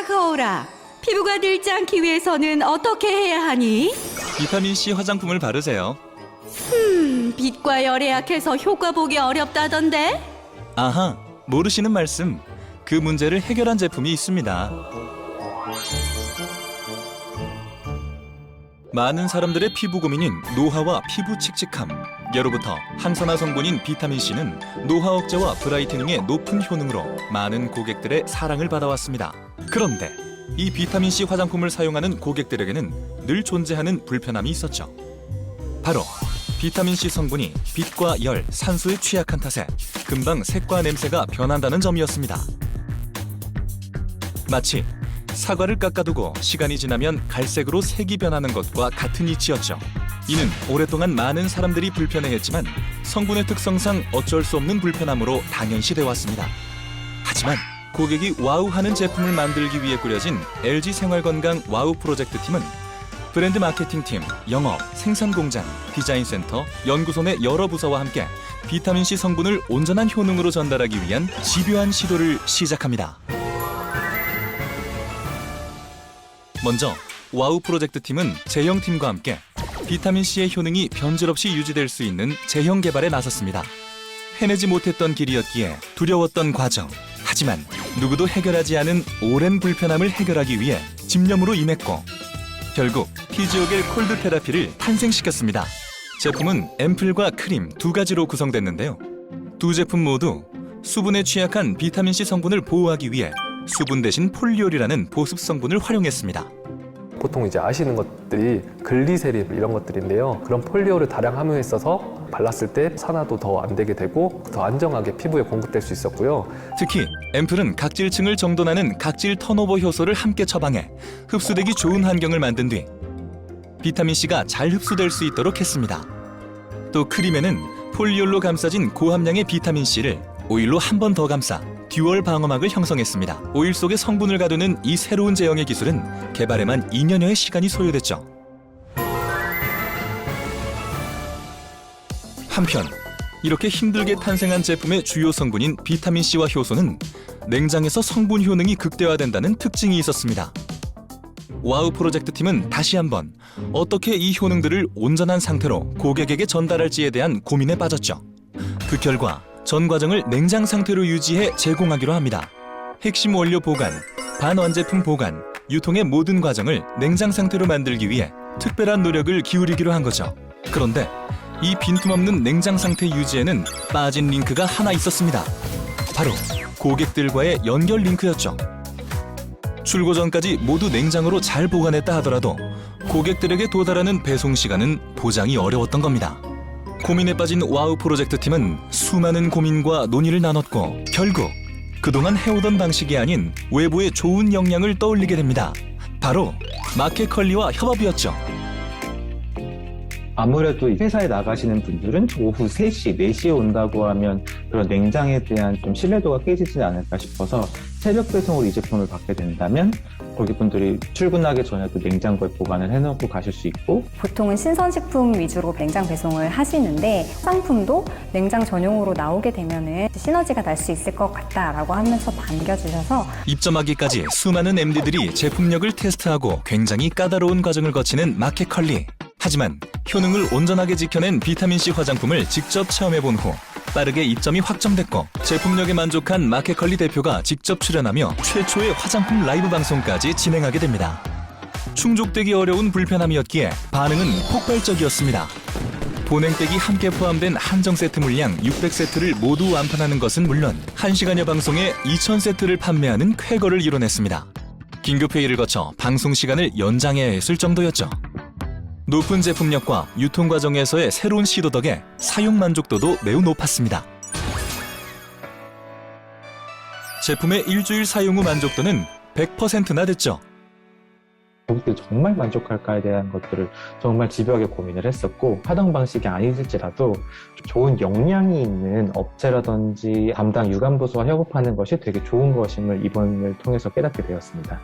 거울아, 피부가 늙지 않기 위해서는 어떻게 해야 하니? 비타민C 화장품을 바르세요. 빛과 열에 약해서 효과 보기 어렵다던데? 아하, 모르시는 말씀. 그 문제를 해결한 제품이 있습니다. 많은 사람들의 피부 고민인 노화와 피부 칙칙함. 예로부터 항산화 성분인 비타민C는 노화 억제와 브라이트닝의 높은 효능으로 많은 고객들의 사랑을 받아왔습니다. 그런데 이 비타민C 화장품을 사용하는 고객들에게는 늘 존재하는 불편함이 있었죠. 바로 비타민C 성분이 빛과 열, 산소에 취약한 탓에 금방 색과 냄새가 변한다는 점이었습니다. 마치 사과를 깎아두고 시간이 지나면 갈색으로 색이 변하는 것과 같은 이치였죠. 이는 오랫동안 많은 사람들이 불편해했지만 성분의 특성상 어쩔 수 없는 불편함으로 당연시돼 왔습니다. 하지만 고객이 와우하는 제품을 만들기 위해 꾸려진 LG 생활건강 와우 프로젝트 팀은 브랜드 마케팅팀, 영업, 생산공장, 디자인센터, 연구소 내 여러 부서와 함께 비타민C 성분을 온전한 효능으로 전달하기 위한 집요한 시도를 시작합니다. 먼저 와우 프로젝트 팀은 제형팀과 함께 비타민C의 효능이 변질 없이 유지될 수 있는 제형 개발에 나섰습니다. 해내지 못했던 길이었기에 두려웠던 과정. 하지만 누구도 해결하지 않은 오랜 불편함을 해결하기 위해 집념으로 임했고 결국 피지오겔 콜드 테라피를 탄생시켰습니다. 제품은 앰플과 크림 두 가지로 구성됐는데요. 두 제품 모두 수분에 취약한 비타민C 성분을 보호하기 위해 수분 대신 폴리올이라는 보습 성분을 활용했습니다. 보통 이제 아시는 것들이 글리세린 이런 것들인데요. 그런 폴리올을 다량 함유했어서 발랐을 때 산화도 더 안 되게 되고 더 안정하게 피부에 공급될 수 있었고요. 특히 앰플은 각질층을 정돈하는 각질 턴오버 효소를 함께 처방해 흡수되기 좋은 환경을 만든 뒤 비타민C가 잘 흡수될 수 있도록 했습니다. 또 크림에는 폴리올로 감싸진 고함량의 비타민C를 오일로 한 번 더 감싸 듀얼 방어막을 형성했습니다. 오일 속에 성분을 가두는 이 새로운 제형의 기술은 개발에만 2년여의 시간이 소요됐죠. 한편 이렇게 힘들게 탄생한 제품의 주요 성분인 비타민C와 효소는 냉장에서 성분 효능이 극대화된다는 특징이 있었습니다. 와우 프로젝트 팀은 다시 한번 어떻게 이 효능들을 온전한 상태로 고객에게 전달할지에 대한 고민에 빠졌죠. 그 결과 전 과정을 냉장 상태로 유지해 제공하기로 합니다. 핵심 원료 보관, 반원제품 보관, 유통의 모든 과정을 냉장 상태로 만들기 위해 특별한 노력을 기울이기로 한 거죠. 그런데 이 빈틈없는 냉장 상태 유지에는 빠진 링크가 하나 있었습니다. 바로 고객들과의 연결 링크였죠. 출고 전까지 모두 냉장으로 잘 보관했다 하더라도 고객들에게 도달하는 배송 시간은 보장이 어려웠던 겁니다. 고민에 빠진 와우 프로젝트 팀은 수많은 고민과 논의를 나눴고 결국 그동안 해오던 방식이 아닌 외부의 좋은 역량을 떠올리게 됩니다. 바로 마켓컬리와 협업이었죠. 아무래도 회사에 나가시는 분들은 오후 3시, 4시에 온다고 하면 그런 냉장에 대한 좀 신뢰도가 깨지지 않을까 싶어서 새벽 배송으로 이 제품을 받게 된다면 고객분들이 출근하기 전에도 냉장고에 보관을 해놓고 가실 수 있고 보통은 신선식품 위주로 냉장 배송을 하시는데 상품도 냉장 전용으로 나오게 되면은 시너지가 날 수 있을 것 같다라고 하면서 반겨주셔서 입점하기까지 수많은 MD들이 제품력을 테스트하고 굉장히 까다로운 과정을 거치는 마켓컬리. 하지만 효능을 온전하게 지켜낸 비타민C 화장품을 직접 체험해본 후 빠르게 입점이 확정됐고 제품력에 만족한 마켓컬리 대표가 직접 출연하며 최초의 화장품 라이브 방송까지 진행하게 됩니다. 충족되기 어려운 불편함이었기에 반응은 폭발적이었습니다. 보냉백이 함께 포함된 한정 세트 물량 600세트를 모두 완판하는 것은 물론 1시간여 방송에 2000세트를 판매하는 쾌거를 이뤄냈습니다. 긴급회의를 거쳐 방송 시간을 연장해야 했을 정도였죠. 높은 제품력과 유통 과정에서의 새로운 시도 덕에 사용 만족도도 매우 높았습니다. 제품의 일주일 사용 후 만족도는 100%나 됐죠. 고객들이 정말 만족할까에 대한 것들을 정말 집요하게 고민을 했었고 하던 방식이 아니실지라도 좋은 역량이 있는 업체라든지 담당 유관부서와 협업하는 것이 되게 좋은 것임을 이번을 통해서 깨닫게 되었습니다.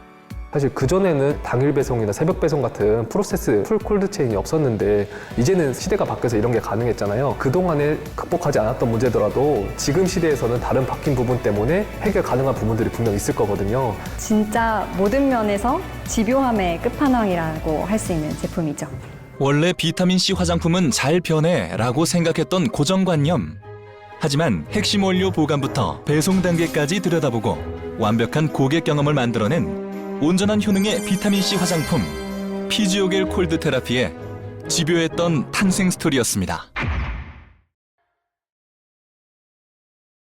사실 그전에는 당일 배송이나 새벽 배송 같은 프로세스 풀 콜드체인이 없었는데 이제는 시대가 바뀌어서 이런 게 가능했잖아요. 그동안에 극복하지 않았던 문제더라도 지금 시대에서는 다른 바뀐 부분 때문에 해결 가능한 부분들이 분명 있을 거거든요. 진짜 모든 면에서 집요함의 끝판왕이라고 할 수 있는 제품이죠. 원래 비타민C 화장품은 잘 변해 라고 생각했던 고정관념. 하지만 핵심 원료 보관부터 배송 단계까지 들여다보고 완벽한 고객 경험을 만들어낸 온전한 효능의 비타민C 화장품 피지오겔 콜드 테라피의 집요했던 탄생 스토리였습니다.